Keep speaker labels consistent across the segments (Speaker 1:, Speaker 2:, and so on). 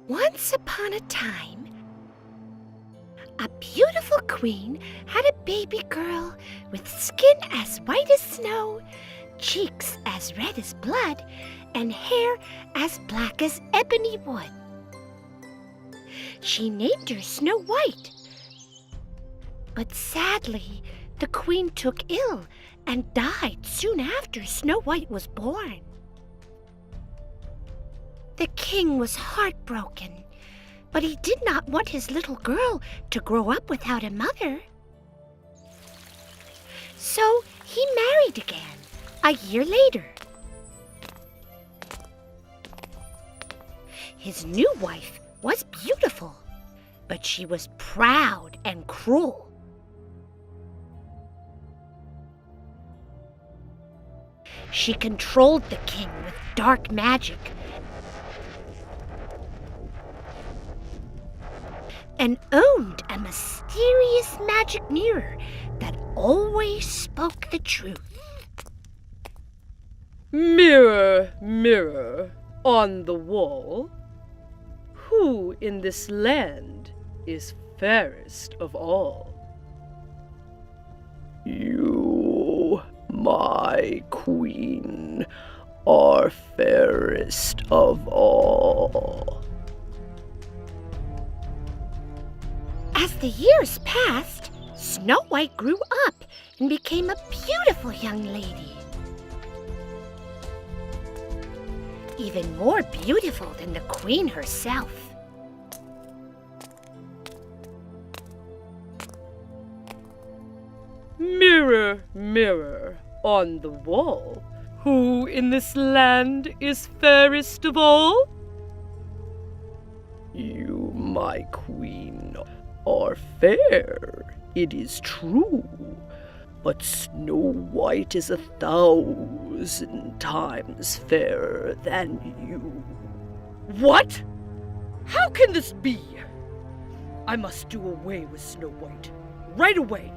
Speaker 1: Once upon a time, a beautiful queen had a baby girl with skin as white as snow, cheeks as red as blood, and hair as black as ebony wood. She named her Snow White. But sadly, the queen took ill and died soon after Snow White was born. The king was heartbroken, but he did not want his little girl to grow up without a mother. So he married again a year later. His new wife was beautiful, but she was proud and cruel. She controlled the king with dark magic and owned a mysterious magic mirror that always spoke the truth.
Speaker 2: Mirror, mirror on the wall, who in this land is fairest of all?
Speaker 3: You, my queen, are fairest of all.
Speaker 1: As the years passed, Snow White grew up and became a beautiful young lady. Even more beautiful than the queen herself.
Speaker 2: Mirror, mirror on the wall, who in this land is fairest of all?
Speaker 3: You, my queen, are fair, it is true, but Snow White is 1,000 times fairer than you.
Speaker 2: What? How can this be? I must do away with Snow White, right away.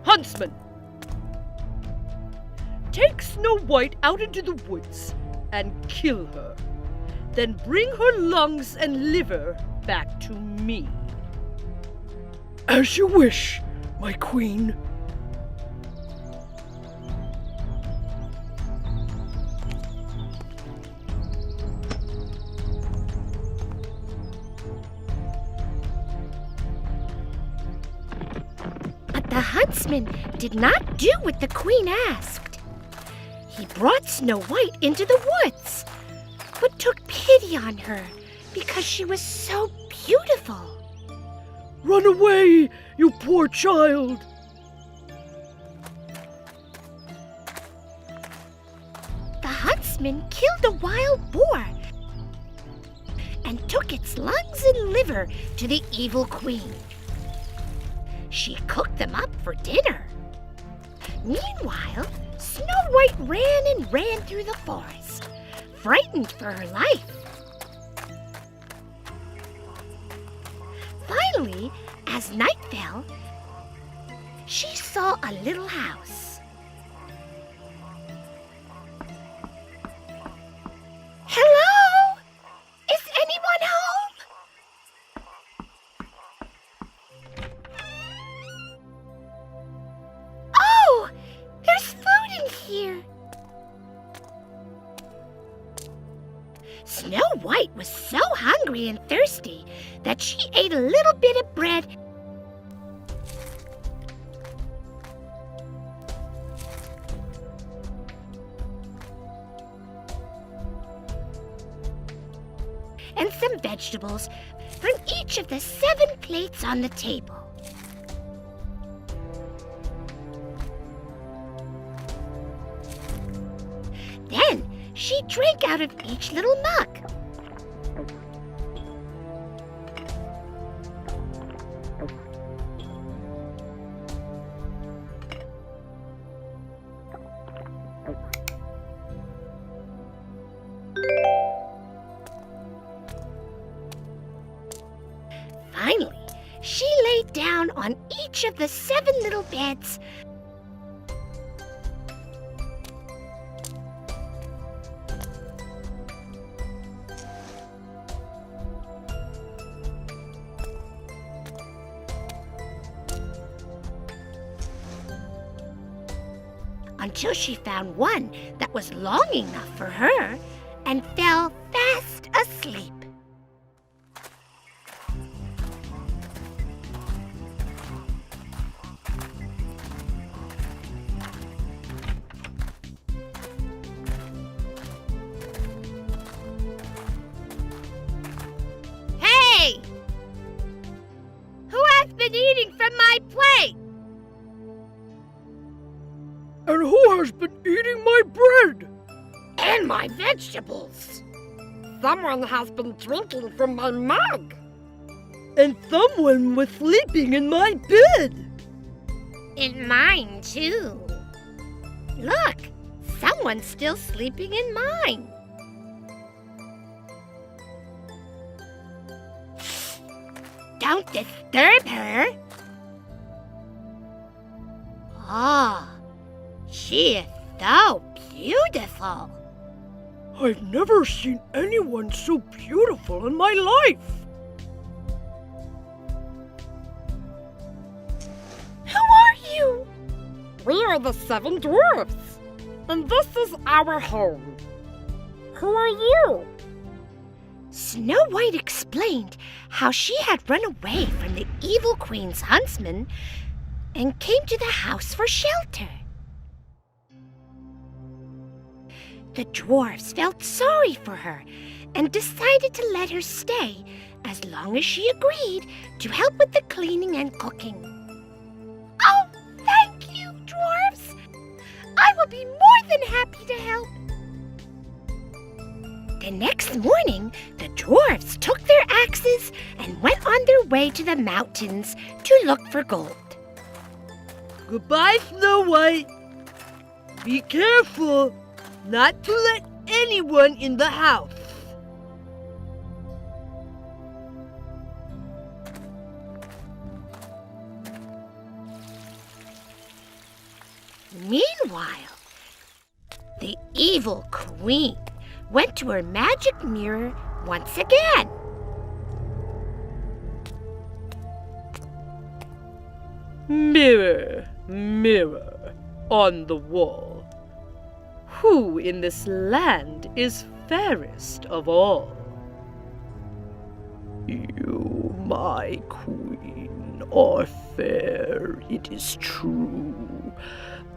Speaker 2: Huntsman, take Snow White out into the woods and kill her. Then bring her lungs and liver back to me.
Speaker 3: As you wish, my queen.
Speaker 1: But the huntsman did not do what the queen asked. He brought Snow White into the woods, but took pity on her because she was so beautiful.
Speaker 3: Run away, you poor child!
Speaker 1: The huntsman killed a wild boar and took its lungs and liver to the evil queen. She cooked them up for dinner. Meanwhile, Snow White ran and ran through the forest, frightened for her life. Finally, as night fell, she saw a little house. Hello? Is anyone home? Oh, there's food in here. Snow White was so hungry and thirsty that she ate a little bit of bread and some vegetables from each of the 7 plates on the table. Then she drank out of each little mug. Finally, she lay down on each of the 7 little beds until she found one that was long enough for her and fell fast asleep. Hey! Who has been eating from my plate?
Speaker 3: And who has been eating my bread?
Speaker 1: And my vegetables.
Speaker 4: Someone has been drinking from my mug.
Speaker 2: And someone was sleeping in my bed.
Speaker 1: In mine, too. Look, someone's still sleeping in mine. Don't disturb her. Oh, she is so beautiful.
Speaker 3: I've never seen anyone so beautiful in my life.
Speaker 1: Who are you?
Speaker 4: We are the 7 dwarfs, and this is our home. Who are you?
Speaker 1: Snow White explained how she had run away from the evil queen's huntsman and came to the house for shelter. The dwarfs felt sorry for her and decided to let her stay as long as she agreed to help with the cleaning and cooking. Oh, thank you, dwarfs! I will be more than happy to help. The next morning, the dwarfs took their axes and went on their way to the mountains to look for gold.
Speaker 2: Goodbye, Snow White. Be careful not to let anyone in the house.
Speaker 1: Meanwhile, the evil queen went to her magic mirror once again.
Speaker 2: Mirror, mirror on the wall, who in this land is fairest of all?
Speaker 3: You, my queen, are fair, it is true,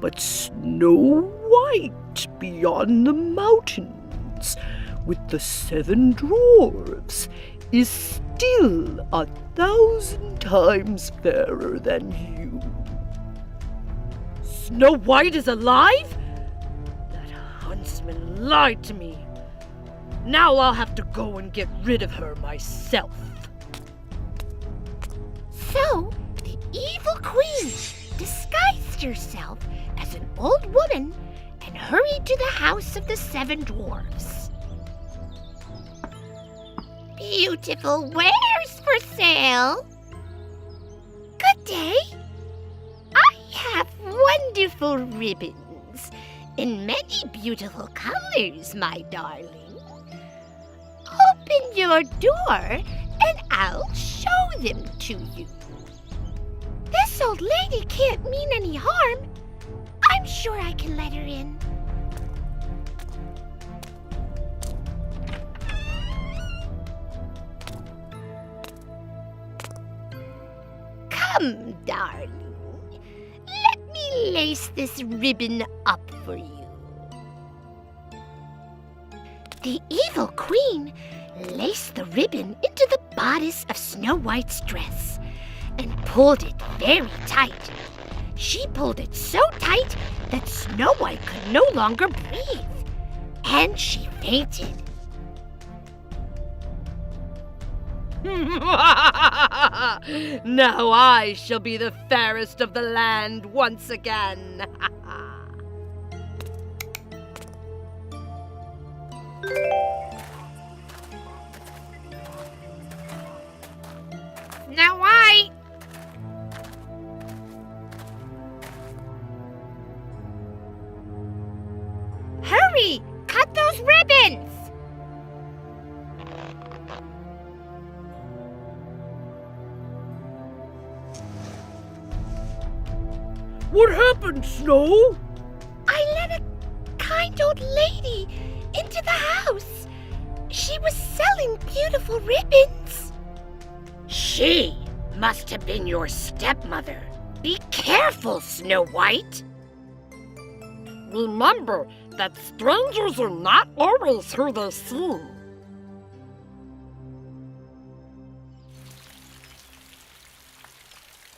Speaker 3: but Snow White beyond the mountains with the 7 dwarfs is still 1,000 times fairer than you.
Speaker 2: Snow White is alive? That huntsman lied to me. Now I'll have to go and get rid of her myself.
Speaker 1: So, the evil queen disguised herself as an old woman and hurried to the house of the 7 dwarfs. Beautiful wares for sale. Good day. I have wonderful ribbons in many beautiful colors, my darling. Open your door and I'll show them to you. This old lady can't mean any harm. I'm sure I can let her in. Come, darling. Let me lace this ribbon up for you. The evil queen laced the ribbon into the bodice of Snow White's dress and pulled it very tight. She pulled it so tight that Snow White could no longer breathe, and she fainted.
Speaker 2: Now I shall be the fairest of the land once again.
Speaker 1: Now I... Hurry! Cut those ribbons!
Speaker 3: What happened, Snow?
Speaker 1: I kind old lady into the house. She was selling beautiful ribbons. She must have been your stepmother. Be careful, Snow White.
Speaker 4: Remember that strangers are not always who they seem.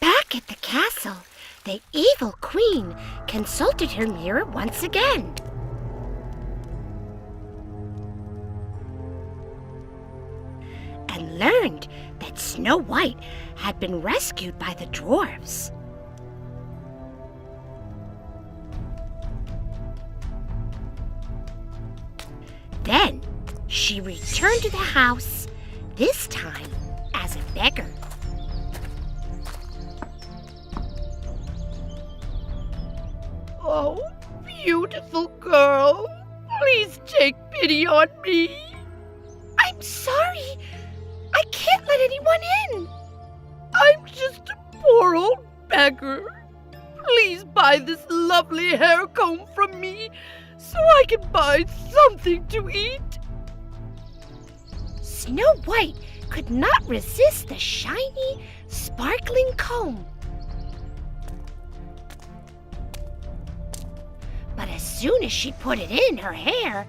Speaker 1: Back at the castle, the evil queen consulted her mirror once again. And learned that Snow White had been rescued by the dwarfs. Then she returned to the house, this time as a beggar.
Speaker 2: Oh, beautiful girl, please take pity on me.
Speaker 1: I'm sorry. I can't let anyone in.
Speaker 2: I'm just a poor old beggar. Please buy this lovely hair comb from me so I can buy something to eat.
Speaker 1: Snow White could not resist the shiny, sparkling comb. But as soon as she put it in her hair,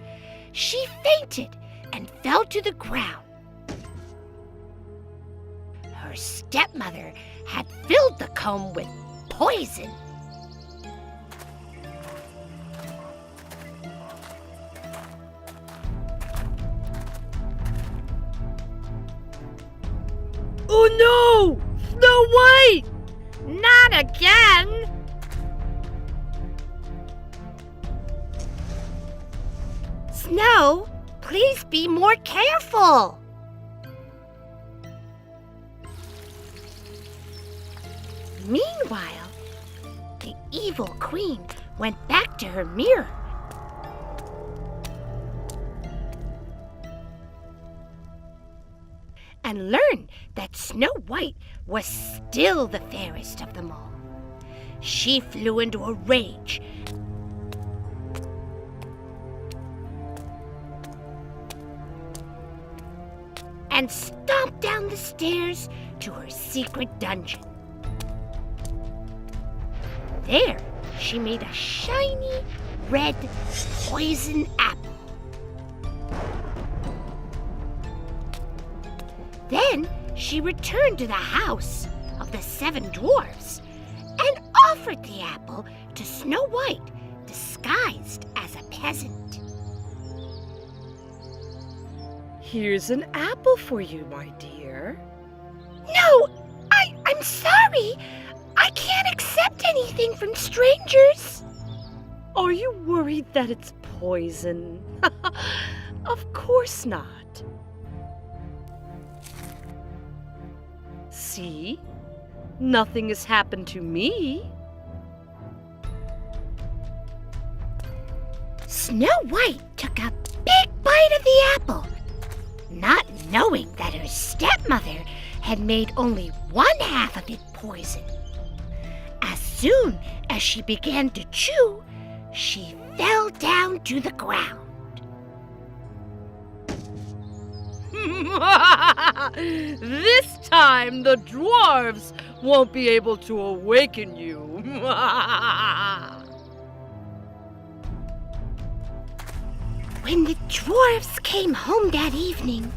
Speaker 1: she fainted and fell to the ground. Her stepmother had filled the comb with poison.
Speaker 2: Oh no! Snow White!
Speaker 4: Not again!
Speaker 1: Snow, please be more careful. Meanwhile, the evil queen went back to her mirror. And learned that Snow White was still the fairest of them all. She flew into a rage and stomped down the stairs to her secret dungeon. There, she made a shiny red poison apple. Then she returned to the house of the 7 dwarfs and offered the apple to Snow White, disguised as a peasant.
Speaker 2: Here's an apple for you, my dear.
Speaker 1: No, I'm sorry. I can't accept anything from strangers.
Speaker 2: Are you worried that it's poison? Of course not. See? Nothing has happened to me.
Speaker 1: Snow White took a big bite of the apple, not knowing that her stepmother had made only one half of it poison. As soon as she began to chew, she fell down to the ground.
Speaker 2: This time the dwarves won't be able to awaken you.
Speaker 1: When the dwarfs came home that evening,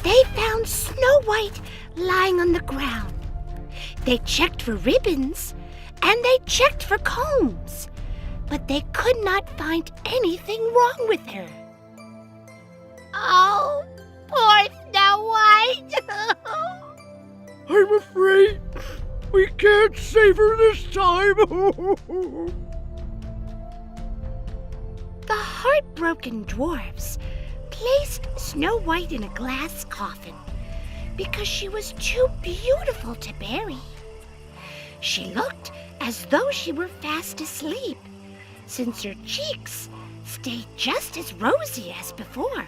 Speaker 1: they found Snow White lying on the ground. They checked for ribbons and they checked for combs, but they could not find anything wrong with her. Oh, poor Snow White!
Speaker 3: I'm afraid we can't save her this time.
Speaker 1: The heartbroken dwarfs placed Snow White in a glass coffin because she was too beautiful to bury. She looked as though she were fast asleep, since her cheeks stayed just as rosy as before.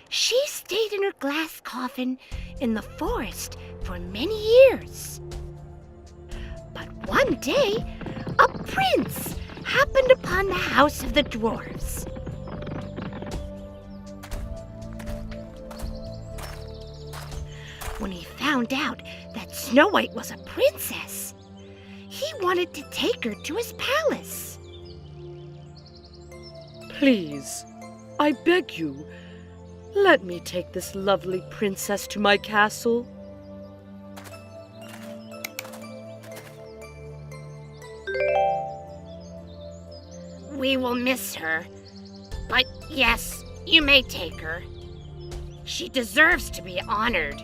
Speaker 1: She stayed in her glass coffin in the forest for many years. But one day, a prince happened upon the house of the dwarfs. When he found out that Snow White was a princess, he wanted to take her to his palace.
Speaker 2: Please, I beg you, let me take this lovely princess to my castle.
Speaker 1: We will miss her, but yes, you may take her. She deserves to be honored.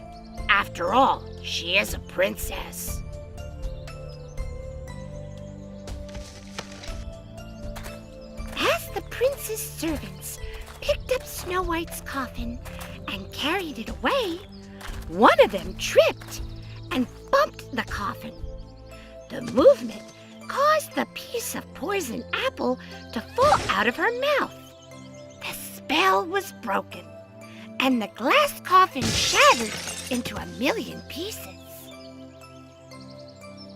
Speaker 1: After all, she is a princess. As the prince's servants picked up Snow White's coffin and carried it away, one of them tripped and bumped the coffin. The movement caused the piece of poison apple to fall out of her mouth. The spell was broken, and the glass coffin shattered into 1,000,000 pieces.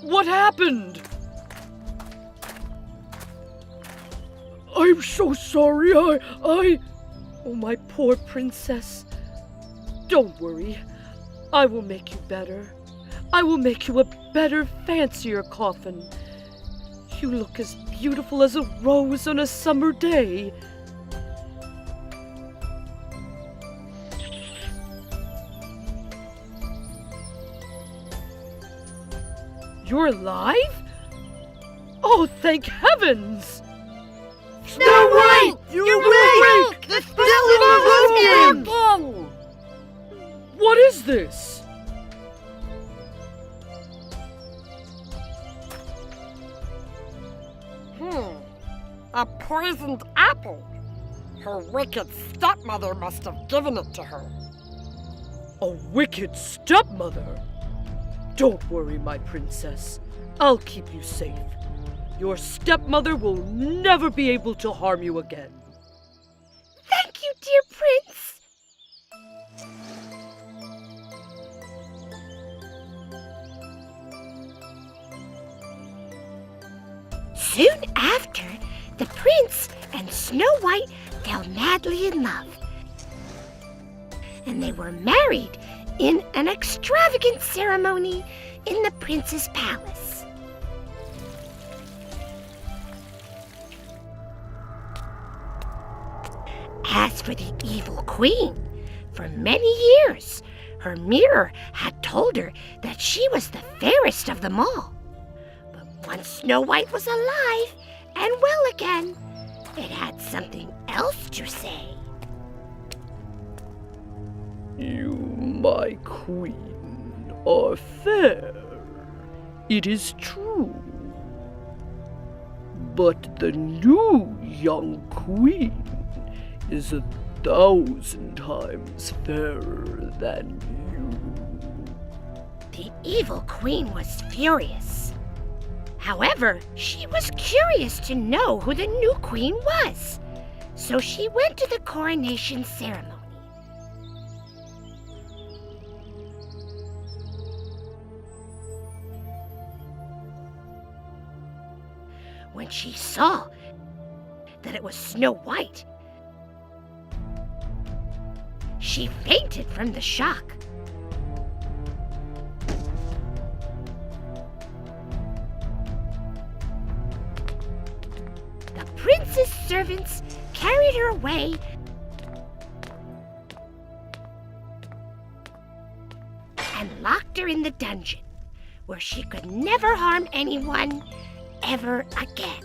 Speaker 2: What happened?
Speaker 3: I'm so sorry.
Speaker 2: Oh, my poor princess. Don't worry. I will make you better. I will make you a better, fancier coffin. You look as beautiful as a rose on a summer day. You're alive? Oh, thank heavens!
Speaker 1: Snow White!
Speaker 3: You're awake!
Speaker 1: The spell is broken!
Speaker 2: What is this?
Speaker 4: A poisoned apple. Her wicked stepmother must have given it to her.
Speaker 2: A wicked stepmother? Don't worry, my princess. I'll keep you safe. Your stepmother will never be able to harm you again.
Speaker 1: Thank you, dear prince. Soon after, the prince and Snow White fell madly in love. And they were married in an extravagant ceremony in the prince's palace. As for the evil queen, for many years, her mirror had told her that she was the fairest of them all. But once Snow White was alive and well again, it had something else to say.
Speaker 3: You, my queen, are fair. It is true. But the new young queen is 1,000 times fairer than you.
Speaker 1: The evil queen was furious. However, she was curious to know who the new queen was, so she went to the coronation ceremony. When she saw that it was Snow White, she fainted from the shock. The prince's servants carried her away and locked her in the dungeon, where she could never harm anyone ever again.